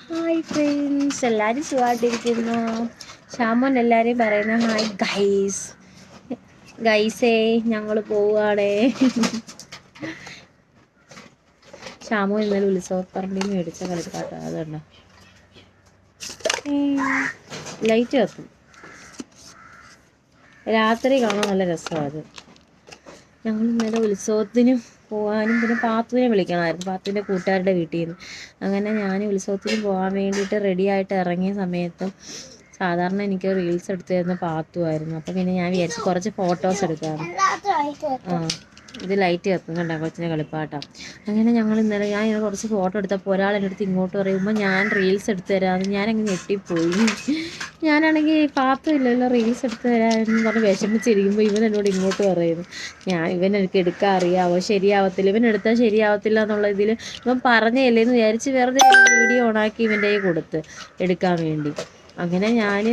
Hi friends, എല്ലാവരും സുഖമായിട്ടിരിക്കുന്നു. ഷാമോൻ എല്ലാവരെയും പറയുന്ന ഹായ് ഗൈസേ ഞങ്ങൾ പോവുകയാണേ. ഷാമോൻ ഇന്നലെ ഉത്സവപ്പറമ്പിൽ മേടിച്ച കളിപ്പാട്ടം അതുണ്ടോ, ലൈറ്റ് കത്തും, രാത്രി കാണാൻ നല്ല രസമാണ് അത്. ഞങ്ങൾ ഇന്നലെ ഉത്സവത്തിനും പോകാനും പിന്നെ പാത്തുവിനെ വിളിക്കണമായിരുന്നു, പാത്തുവിൻ്റെ കൂട്ടുകാരുടെ വീട്ടിൽ നിന്ന്. അങ്ങനെ ഞാൻ ഉത്സവത്തിന് പോകാൻ വേണ്ടിയിട്ട് റെഡിയായിട്ട് ഇറങ്ങിയ സമയത്തും സാധാരണ എനിക്ക് റീൽസ് എടുത്തു തരുന്ന പാത്തുമായിരുന്നു. അപ്പം പിന്നെ ഞാൻ വിചാരിച്ചു കുറച്ച് ഫോട്ടോസ് എടുക്കാമെന്ന്. ഇത് ലൈറ്റ് കത്തും കണ്ടോ, കൊച്ചിനെ കളിപ്പാട്ടാം. അങ്ങനെ ഞങ്ങൾ ഇന്നലെ ഞാൻ ഇങ്ങനെ കുറച്ച് ഫോട്ടോ എടുത്തപ്പോൾ ഒരാൾ എൻ്റെ അടുത്ത് ഇങ്ങോട്ട് പറയുമ്പോൾ ഞാൻ റീൽസ് എടുത്തു തരാമെന്ന് ഞാനങ്ങ് ഞെട്ടിപ്പോയി. ഞാനാണെങ്കിൽ പാത്രം ഇല്ലല്ലോ റീൽസ് എടുത്ത് തരാമെന്ന് പറഞ്ഞ് വിഷമിച്ചിരിക്കുമ്പോൾ ഇവൻ എന്നോട് ഇങ്ങോട്ട് പറയുന്നു. ഇവൻ എനിക്ക് എടുക്കാൻ അറിയാവോ, ശരിയാവത്തില്ല, ഇവൻ എടുത്താൽ ശരിയാവത്തില്ല എന്നുള്ള ഇതിൽ ഇവൻ പറഞ്ഞേല്ലേന്ന് വിചാരിച്ച് വെറുതെ വീഡിയോ ഓണാക്കി ഇവൻ്റെ കയ്യിൽ കൊടുത്ത് എടുക്കാൻ വേണ്ടി. അങ്ങനെ ഞാൻ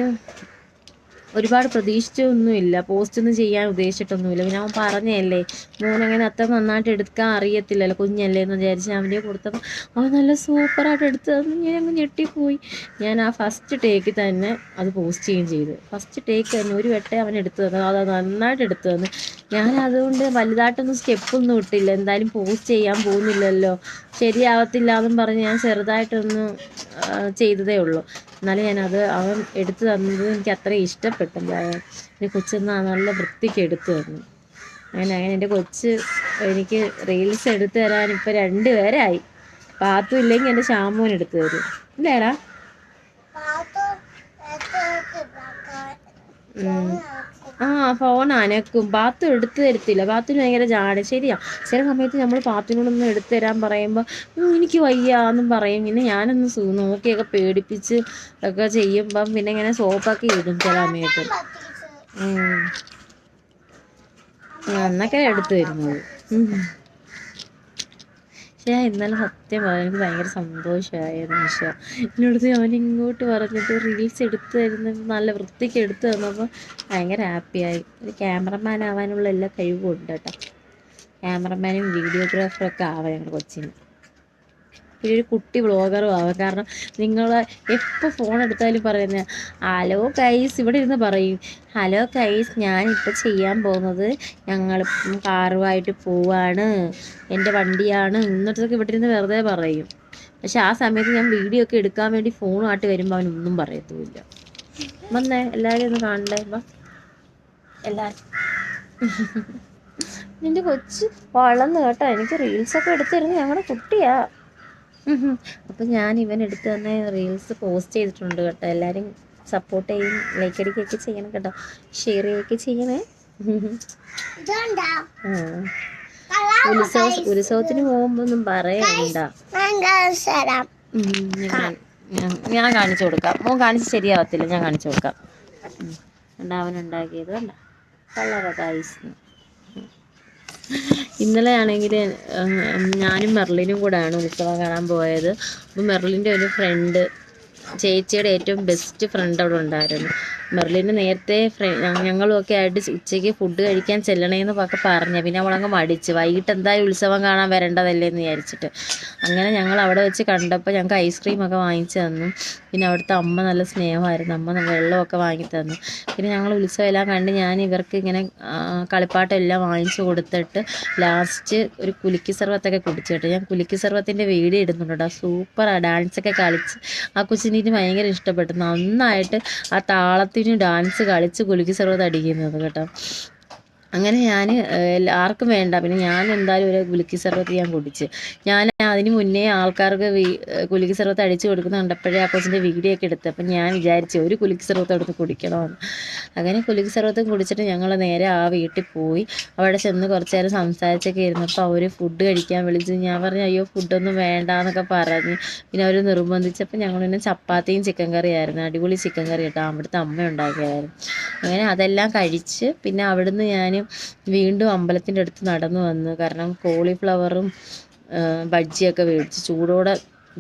ഒരുപാട് പ്രതീക്ഷിച്ചൊന്നുമില്ല, പോസ്റ്റൊന്നും ചെയ്യാൻ ഉദ്ദേശിച്ചിട്ടൊന്നുമില്ല. പിന്നെ അവൻ പറഞ്ഞല്ലേ മോനങ്ങനെ അത്ര നന്നായിട്ട് എടുക്കാൻ അറിയത്തില്ലല്ലോ, കുഞ്ഞല്ലേ എന്ന് വിചാരിച്ച് അവൻ്റെ കൊടുത്തപ്പോൾ അവൻ നല്ല സൂപ്പറായിട്ട് എടുത്ത് തന്നു. ഞാൻ അങ്ങ് ഞെട്ടിപ്പോയി. ഞാൻ ആ ഫസ്റ്റ് ടേക്ക് തന്നെ അത് പോസ്റ്റ് ചെയ്യുകയും ചെയ്തു. ഫസ്റ്റ് ടേക്ക് തന്നെ ഒരു വട്ടം അവൻ എടുത്തു തന്നു, അത് നന്നായിട്ട് എടുത്തു തന്നു. ഞാൻ അതുകൊണ്ട് വലുതായിട്ടൊന്നും സ്റ്റെപ്പൊന്നും ഇട്ടില്ല, എന്തായാലും പോസ്റ്റ് ചെയ്യാൻ പോകുന്നില്ലല്ലോ, ശരിയാവത്തില്ല എന്നും പറഞ്ഞ് ഞാൻ ചെറുതായിട്ടൊന്ന് ചെയ്തതേ ഉള്ളൂ. എന്നാലും അവൻ എടുത്തു തന്നത് എനിക്ക് അത്രയും ഇഷ്ടപ്പെട്ടില്ല. എൻ്റെ കൊച്ചെന്ന് നല്ല വൃത്തിക്ക് എടുത്തു തന്നു. അങ്ങനെ എൻ്റെ കൊച്ച് എനിക്ക് റീൽസ് എടുത്തു തരാൻ ഇപ്പോൾ 2 പേരായി. പാത്തും ഇല്ലെങ്കിൽ എൻ്റെ ഷാമോൻ എടുത്തു തരും. ഇല്ലേടാ? ഫോൺ അനക്കും. പാത്തു എടുത്തു തരത്തില്ല, പാത്തിന് ഭയങ്കര ജാട. ശരിയാ, ചില സമയത്ത് നമ്മൾ പാത്തിനോടൊന്നും എടുത്തു തരാൻ പറയുമ്പോൾ എനിക്ക് വയ്യ എന്നും പറയും. പിന്നെ ഞാനൊന്ന് നോക്കിയൊക്കെ പേടിപ്പിച്ച് ഒക്കെ ചെയ്യുമ്പം പിന്നെ ഇങ്ങനെ സോപ്പൊക്കെ ഇടും ചില സമയത്ത്. എന്നൊക്കെ എടുത്തു തരുന്നത്. പക്ഷേ ഇന്നലെ സത്യം പറഞ്ഞാൽ എനിക്ക് ഭയങ്കര സന്തോഷമായ നിമിഷം. എന്നോടത്ത് അവൻ ഇങ്ങോട്ട് പറഞ്ഞിട്ട് റീൽസ് എടുത്തു തരുന്നത് നല്ല വൃത്തിക്ക് എടുത്തു തന്നപ്പോൾ ഭയങ്കര ഹാപ്പിയായി. ഒരു ക്യാമറമാൻ ആവാനുള്ള എല്ലാ കഴിവും ഉണ്ട് കേട്ടോ. ക്യാമറമാനും വീഡിയോഗ്രാഫറും ഒക്കെ ആവാം ഞങ്ങളുടെ കൊച്ചിന്. പിന്നെ ഒരു കുട്ടി വ്ളോഗറും ആവാം. കാരണം നിങ്ങൾ എപ്പോൾ ഫോൺ എടുത്താലും പറയുന്നത് ഹലോ ഗൈസ്, ഇവിടെ ഇരുന്ന് പറയും ഹലോ ഗൈസ്, ഞാനിപ്പോൾ ചെയ്യാൻ പോകുന്നത് ഞങ്ങളിപ്പം കാറുമായിട്ട് പോവാണ്, എൻ്റെ വണ്ടിയാണ്, ഇന്നത്തെ ഇവിടെ ഇരുന്ന് വെറുതെ പറയും. പക്ഷെ ആ സമയത്ത് ഞാൻ വീഡിയോ ഒക്കെ എടുക്കാൻ വേണ്ടി ഫോണുമായിട്ട് വരുമ്പോൾ അവനൊന്നും പറയത്തുമില്ല. വന്നേ എല്ലാവരും ഒന്ന് കാണണ്ടേ, എല്ലാവരും. നിൻ്റെ കൊച്ച് വളർന്ന് കേട്ടോ, എനിക്ക് റീൽസൊക്കെ എടുത്തിരുന്ന് ഞങ്ങളുടെ കുട്ടിയാ. അപ്പം ഞാൻ ഇവൻ എടുത്ത് തന്നെ റീൽസ് പോസ്റ്റ് ചെയ്തിട്ടുണ്ട് കേട്ടോ. എല്ലാവരും സപ്പോർട്ട് ചെയ്യും, ലൈക്ക് അടിക്കുകയൊക്കെ ചെയ്യണം കേട്ടോ, ഷെയർ ചെയ്യുകയൊക്കെ ചെയ്യണേ. ഉത്സവത്തിന് പോകുമ്പോൾ ഒന്നും പറയണ്ട, ഞാൻ കാണിച്ചു കൊടുക്കാം. മോൻ കാണിച്ച് ശരിയാവത്തില്ല, ഞാൻ കാണിച്ചു കൊടുക്കാം. അവനുണ്ടാക്കിയത് കണ്ട വളരെ ഗൈസ്. ഇന്നലെ ആണെങ്കിൽ ഞാനും മെർലിനും കൂടെയാണ് ഉത്സവം കാണാൻ പോയത്. അപ്പോൾ മെർലിൻ്റെ ഒരു ഫ്രണ്ട്, ചേച്ചിയുടെ ഏറ്റവും ബെസ്റ്റ് ഫ്രണ്ട് അവിടെ ഉണ്ടായിരുന്നു. മെർലിന് നേരത്തെ ഞങ്ങളുമൊക്കെ ആയിട്ട് ഉച്ചയ്ക്ക് ഫുഡ് കഴിക്കാൻ ചെല്ലണേന്ന് പറഞ്ഞു. പിന്നെ അവളങ്ങ് മടിച്ച്, വൈകിട്ട് എന്തായാലും ഉത്സവം കാണാൻ വരേണ്ടതല്ലേ എന്ന് വിചാരിച്ചിട്ട്. അങ്ങനെ ഞങ്ങൾ അവിടെ വെച്ച് കണ്ടപ്പോൾ ഞങ്ങൾക്ക് ഐസ്ക്രീമൊക്കെ വാങ്ങിച്ചു തന്നു. പിന്നെ അവിടുത്തെ അമ്മ നല്ല സ്നേഹമായിരുന്നു, അമ്മ വെള്ളമൊക്കെ വാങ്ങി തന്നു. പിന്നെ ഞങ്ങൾ ഉത്സവം എല്ലാം കണ്ട് ഞാൻ ഇവർക്ക് ഇങ്ങനെ കളിപ്പാട്ടം എല്ലാം വാങ്ങിച്ചു കൊടുത്തിട്ട് ലാസ്റ്റ് ഒരു കുലുക്കി സർവത്തൊക്കെ കുടിച്ചിട്ട് ഞാൻ കുലുക്കി സർവത്തിൻ്റെ വീഡിയോ ഇടുന്നുണ്ട് കേട്ടോ. സൂപ്പറാണ്, ഡാൻസൊക്കെ കളിച്ച് ആ കൊച്ചിന് ഭയങ്കര ഇഷ്ടപ്പെട്ടു. നന്നായിട്ട് ആ താളത്തിന് ഡാൻസ് കളിച്ച് കുലുക്കി സർവത്ത് അടിക്കുന്നത് കേട്ടോ. അങ്ങനെ ഞാൻ ആർക്കും വേണ്ട, പിന്നെ ഞാൻ എന്തായാലും ഒരു കുലുക്കി സർവത്ത് ഞാൻ കുടിച്ച്. ഞാൻ അതിന് മുന്നേ ആൾക്കാർക്ക് കുലുക്കി സർവത്ത് അടിച്ച് കൊടുക്കുന്ന കണ്ടപ്പോഴേ ആ കൊച്ചിൻ്റെ വീഡിയോ ഒക്കെ എടുത്ത്. അപ്പം ഞാൻ വിചാരിച്ചു ഒരു കുലുക്കി സർവത്ത് എടുത്ത് കുടിക്കണമെന്ന്. അങ്ങനെ കുലുക്കി സർവത്തും കുടിച്ചിട്ട് ഞങ്ങൾ നേരെ ആ വീട്ടിൽ പോയി. അവിടെ ചെന്ന് കുറച്ച് നേരം സംസാരിച്ചൊക്കെ ഇരുന്നപ്പോൾ അവർ ഫുഡ് കഴിക്കാൻ വിളിച്ചു. ഞാൻ പറഞ്ഞു അയ്യോ ഫുഡൊന്നും വേണ്ട എന്നൊക്കെ പറഞ്ഞ്. പിന്നെ അവർ നിർബന്ധിച്ചപ്പോൾ ഞങ്ങൾ പിന്നെ ചപ്പാത്തിയും ചിക്കൻ കറിയായിരുന്നു, അടിപൊളി ചിക്കൻ കറി കേട്ടോ, അവിടുത്തെ അമ്മ ഉണ്ടാക്കിയായിരുന്നു. അങ്ങനെ അതെല്ലാം കഴിച്ച് പിന്നെ അവിടുന്ന് ഞാൻ വീണ്ടും അമ്പലത്തിൻ്റെ അടുത്ത് നടന്നു വന്നു. കാരണം കോളിഫ്ലവറും ബജ്ജിയൊക്കെ മേടിച്ച് ചൂടോടെ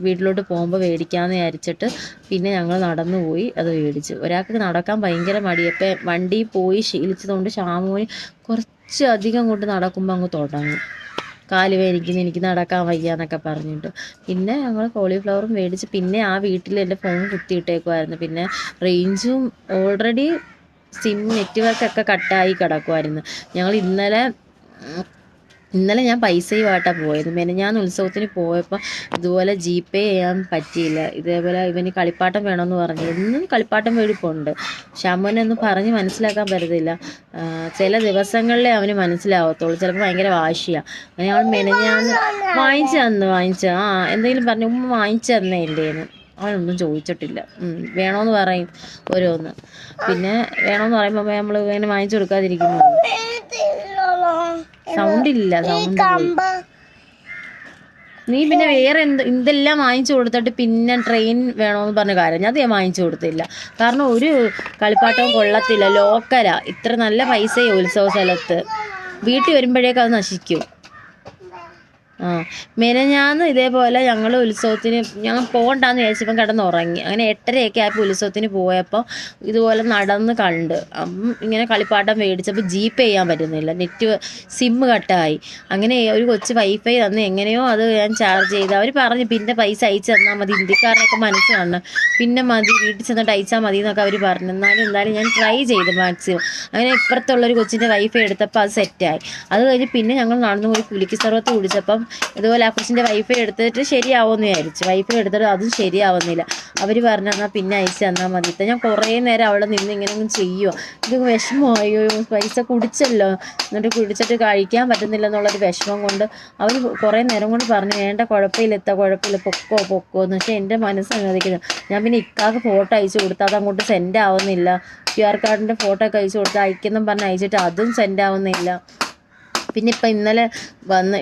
വീട്ടിലോട്ട് പോകുമ്പോൾ മേടിക്കാമെന്ന് വിചാരിച്ചിട്ട് പിന്നെ ഞങ്ങൾ നടന്നു പോയി അത് മേടിച്ചു. ഒരാൾക്ക് നടക്കാൻ ഭയങ്കര മടിയപ്പോൾ വണ്ടിയിൽ പോയി ശീലിച്ചതുകൊണ്ട് ഷാമോന് കുറച്ച് അധികം കൊണ്ട് നടക്കുമ്പോൾ അങ്ങ് തുടങ്ങും. കാല് വേദനിക്കുന്നു, എനിക്ക് നടക്കാൻ വയ്യ എന്നൊക്കെ പറഞ്ഞിട്ട്. പിന്നെ ഞങ്ങൾ കോളിഫ്ലവറും മേടിച്ച് പിന്നെ ആ വീട്ടിൽ എൻ്റെ ഫോൺ കുത്തിയിട്ടേക്കുമായിരുന്നു. പിന്നെ റേഞ്ചും ഓൾറെഡി സിം നെറ്റ്വർക്കൊക്കെ കട്ടായി കിടക്കുമായിരുന്നു. ഞങ്ങൾ ഇന്നലെ ഞാൻ പൈസയുമായിട്ടാണ് പോയത്. ഞാൻ ഉത്സവത്തിന് പോയപ്പോൾ ഇതുപോലെ GPay ചെയ്യാൻ പറ്റിയില്ല. ഇതേപോലെ ഇവന് കളിപ്പാട്ടം വേണമെന്ന് പറഞ്ഞു. എന്നും കളിപ്പാട്ടം മേടിപ്പുണ്ട്. ഷാമോനൊന്നും പറഞ്ഞ് മനസ്സിലാക്കാൻ പറ്റത്തില്ല. ചില ദിവസങ്ങളിലേ അവന് മനസ്സിലാവത്തുള്ളൂ. ചിലപ്പോൾ ഭയങ്കര വാശിയാണ്. അങ്ങനെ ഞങ്ങൾ മെനഞ്ഞാന്ന് വാങ്ങിച്ചു എന്തെങ്കിലും പറഞ്ഞു ഉമ്മ വാങ്ങിച്ചു തന്നേ എൻ്റെന്ന്. അവനൊന്നും ചോദിച്ചിട്ടില്ല. വേണമെന്ന് പറയും ഓരോന്ന്. പിന്നെ വേണമെന്ന് പറയുമ്പോൾ നമ്മൾ ഇങ്ങനെ വാങ്ങിച്ചു കൊടുക്കാതിരിക്കുന്നു. സൗണ്ട് നീ പിന്നെ വേറെ എന്തെല്ലാം വാങ്ങിച്ചു കൊടുത്തിട്ട് പിന്നെ ട്രെയിൻ വേണമെന്ന് പറഞ്ഞ കാര്യം അത് ഞാൻ വാങ്ങിച്ചു കൊടുത്തില്ല. കാരണം ഒരു കളിപ്പാട്ടവും കൊള്ളത്തില്ല. ലോക്കലാ. ഇത്ര നല്ല പൈസയോ ഉത്സവ സ്ഥലത്ത്. വീട്ടിൽ വരുമ്പോഴേക്കും അത് നശിക്കും. മെനഞ്ഞാന്ന് ഇതേപോലെ ഞങ്ങൾ ഉത്സവത്തിന് ഞങ്ങൾ പോകണ്ടെന്ന് വിചാരിച്ചപ്പം കിടന്നുറങ്ങി. അങ്ങനെ 8:30 ആയപ്പോൾ ഉത്സവത്തിന് പോയപ്പോൾ ഇതുപോലെ നടന്ന് കണ്ട് ഇങ്ങനെ കളിപ്പാട്ടം മേടിച്ചപ്പോൾ GPay ചെയ്യാൻ പറ്റുന്നില്ല. സിം കട്ടായി. അങ്ങനെ ഒരു കൊച്ച് വൈഫൈ തന്ന് എങ്ങനെയോ അത് ഞാൻ ചാർജ് ചെയ്ത് അവർ പറഞ്ഞു പിന്നെ പൈസ അയച്ചു തന്നാൽ മതി, ഇന്ത്യക്കാരനൊക്കെ മനസ്സ് കാണണം, പിന്നെ മതി വീട്ടിൽ ചെന്നിട്ട് അയച്ചാൽ മതി എന്നൊക്കെ അവർ പറഞ്ഞു. എന്തായാലും ഞാൻ ട്രൈ ചെയ്തു മാക്സിമം. അങ്ങനെ ഇപ്പുറത്തുള്ളൊരു കൊച്ചിൻ്റെ വൈഫൈ എടുത്തപ്പോൾ അത് സെറ്റായി. അത് കഴിഞ്ഞ് പിന്നെ ഞങ്ങൾ നടന്നു പോയി പുലിക്ക് സർവത്ത് കുടിച്ചപ്പം ഇതുപോലെ ആ കൊച്ചിൻ്റെ വൈഫൈ എടുത്തിട്ട് ശരിയാവുമെന്ന് വിചാരിച്ചു. വൈഫൈ എടുത്തിട്ട് അതും ശരിയാവുന്നില്ല. അവർ പറഞ്ഞു എന്നാൽ പിന്നെ അയച്ചു തന്നാൽ മതി. ഞാൻ കുറേ നേരം അവിടെ നിന്ന് ഇങ്ങനെ ചെയ്യുമോ, ഇത് വിഷമമായോ, പൈസ കുടിച്ചല്ലോ, എന്നിട്ട് കുടിച്ചിട്ട് കഴിക്കാൻ പറ്റുന്നില്ല എന്നുള്ളൊരു വിഷമം കൊണ്ട് അവർ കുറേ നേരം കൊണ്ട് പറഞ്ഞു വേണ്ട കുഴപ്പമില്ല പൊക്കോ എന്ന്. പക്ഷേ എൻ്റെ മനസ്സ് അനുവദിക്കുന്നു. ഞാൻ പിന്നെ ഇക്കാക്ക് ഫോട്ടോ അയച്ചു കൊടുത്താൽ അത് അങ്ങോട്ട് സെൻഡ് ആവുന്നില്ല. QR കാർഡിൻ്റെ ഫോട്ടോ ഒക്കെ അയച്ചു കൊടുത്താൽ അയക്കുന്നും പറഞ്ഞ് അയച്ചിട്ട് അതും സെൻഡ് ആവുന്നില്ല. പിന്നെ ഇപ്പം ഇന്നലെ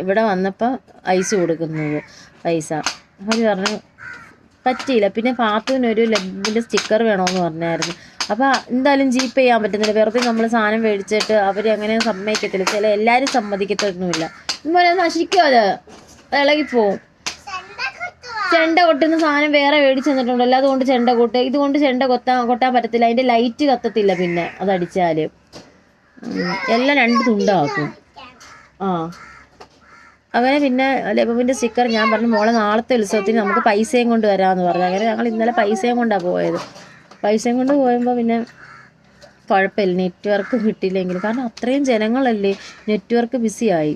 ഇവിടെ വന്നപ്പോൾ അയച്ചു കൊടുക്കുന്നത് പൈസ അവർ പറഞ്ഞു പറ്റിയില്ല. പിന്നെ പാത്തുവിനൊരു ലബിൻ്റെ സ്റ്റിക്കർ വേണമെന്ന് പറഞ്ഞായിരുന്നു. അപ്പോൾ എന്തായാലും GPay ചെയ്യാൻ പറ്റുന്നില്ല. വെറുതെ നമ്മൾ സാധനം മേടിച്ചിട്ട് അവർ അങ്ങനെ സമ്മതിക്കത്തില്ല. എല്ലാവരും സമ്മതിക്കത്തൊന്നുമില്ല. ഇതുപോലെ നശിക്കും, അത് ഇളകിപ്പോവും. ചെണ്ട കൊട്ടുന്ന സാധനം വേറെ മേടിച്ച് തന്നിട്ടുണ്ടല്ലോ, അതുകൊണ്ട് ചെണ്ട കൊട്ട്. ഇതുകൊണ്ട് ചെണ്ട കൊട്ടാൻ പറ്റത്തില്ല. അതിൻ്റെ ലൈറ്റ് കത്തത്തില്ല. പിന്നെ അതടിച്ചാൽ എല്ലാം 2 തുണ്ടാക്കും. അങ്ങനെ പിന്നെ ലബുവിൻ്റെ സ്റ്റിക്കർ ഞാൻ പറഞ്ഞു മോളെ നാളത്തെ ഉത്സവത്തിന് നമുക്ക് പൈസയും കൊണ്ട് വരാമെന്ന് പറഞ്ഞു. അങ്ങനെ ഞങ്ങൾ ഇന്നലെ പൈസയും കൊണ്ടാണ് പോയത്. പൈസയും കൊണ്ട് പോയപ്പോൾ പിന്നെ കുഴപ്പമില്ല, നെറ്റ്വർക്ക് കിട്ടിയില്ലെങ്കിൽ. കാരണം അത്രയും ജനങ്ങളല്ലേ, നെറ്റ്വർക്ക് ബിസിയായി.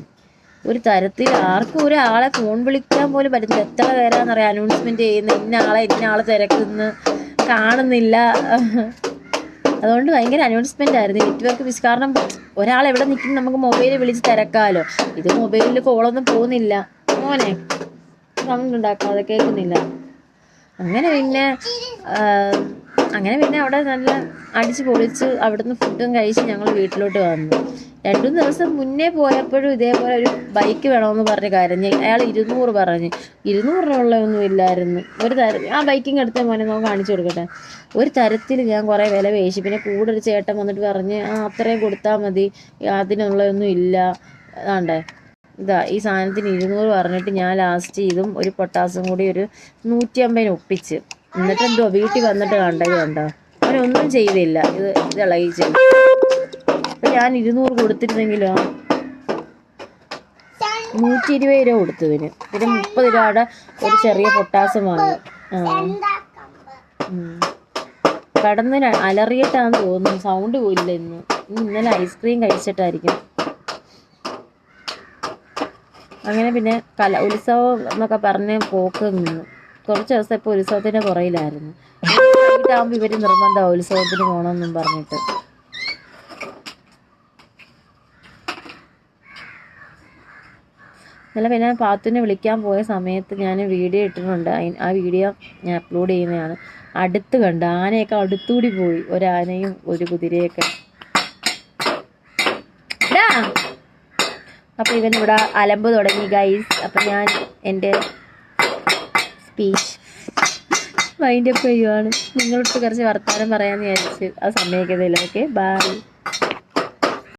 ഒരു തരത്തിൽ ആർക്കും ഒരാളെ ഫോൺ വിളിക്കാൻ പോലും പറ്റത്തില്ല. എത്ര പേരാന്നറിയാം അനൗൺസ്മെൻറ്റ് ചെയ്യുന്ന ഇന്ന ആളെ തിരക്കുന്ന് കാണുന്നില്ല. അതുകൊണ്ട് ഭയങ്കര അനൗൺസ്മെൻ്റ് ആയിരുന്നു. Network busy. കാരണം ഒരാൾ എവിടെ നിൽക്കുന്നു നമുക്ക് മൊബൈലിൽ വിളിച്ച് തിരക്കാമല്ലോ. ഇത് മൊബൈലിൽ കോളൊന്നും പോകുന്നില്ല. മോനെ സൗണ്ട് ഉണ്ടാക്കാതെ കേൾക്കുന്നില്ല. അങ്ങനെ പിന്നെ അവിടെ നല്ല അടിച്ച് പൊളിച്ച് അവിടുന്ന് ഫുഡും കഴിച്ച് ഞങ്ങൾ വീട്ടിലോട്ട് വന്നു. 2 ദിവസം മുന്നേ പോയപ്പോഴും ഇതേപോലെ ഒരു ബൈക്ക് വേണമെന്ന് പറഞ്ഞ കാര്യം അയാൾ 200 പറഞ്ഞു. 200 ഒന്നും ഇല്ലായിരുന്നു. ആ ബൈക്കിങ് എടുത്ത മോനെ നമുക്ക് കാണിച്ചു കൊടുക്കട്ടെ. ഒരു തരത്തിൽ ഞാൻ കുറേ വില പേശി. പിന്നെ കൂടെ ഒരു ചേട്ടൻ വന്നിട്ട് പറഞ്ഞ് അത്രയും കൊടുത്താൽ മതി, അതിനുള്ളതൊന്നും ഇല്ല. അതാണ്ടേ ഈ സാധനത്തിന് 200 പറഞ്ഞിട്ട് ഞാൻ ലാസ്റ്റ് ഇതും ഒരു പൊട്ടാസും കൂടി ഒരു 150 ഒപ്പിച്ച്. എന്നിട്ട് എന്തോ വീട്ടിൽ വന്നിട്ട് കണ്ടോ അവനൊന്നും ചെയ്തില്ല. ഇത് ഇളകി ചെയ്തു. അപ്പം ഞാൻ 200 കൊടുത്തിരുന്നെങ്കിലോ 120 രൂപ കൊടുത്തതിന്. പിന്നെ 30 രൂപയുടെ ഒരു ചെറിയ പൊട്ടാസും വാങ്ങി. കടന്ന് അലറിയിട്ടാന്ന് തോന്നുന്നു, സൗണ്ട് പോയില്ല ഇന്ന്. ഇന്നലെ ഐസ്ക്രീം കഴിച്ചിട്ടായിരിക്കും. അങ്ങനെ പിന്നെ ഉത്സവം എന്നൊക്കെ പറഞ്ഞ് പോക്ക് നിന്നു. കുറച്ച് ദിവസം ഇപ്പോൾ ഉത്സവത്തിൻ്റെ പുറയിലായിരുന്നു. വൈകിട്ടാകുമ്പോൾ ഇവർ നിർബന്ധമാണ് ഉത്സവത്തിന് പോകണമെന്നും പറഞ്ഞിട്ട്. ഇന്നലെ പിന്നെ പാത്തുവിനെ വിളിക്കാൻ പോയ സമയത്ത് ഞാൻ വീഡിയോ ഇട്ടിട്ടുണ്ട്. ആ വീഡിയോ ഞാൻ അപ്ലോഡ് ചെയ്യുന്നതാണ്. അടുത്ത് കണ്ട് ആനയൊക്കെ അടുത്തുകൂടി പോയി, ഒരാനയും ഒരു കുതിരയൊക്കെ. അപ്പോൾ ഇവനിവിടെ അലമ്പ് തുടങ്ങി ഗൈസ്. അപ്പം ഞാൻ എൻ്റെ സ്പീച്ച് വൈൻഡപ്പ് ചെയ്യുവാണ്. നിങ്ങളോട് കുറച്ച് വർത്തമാനം പറയാമെന്ന് വിചാരിച്ച് അത് സമ്മതിക്കത്തില്ല. Okay, by.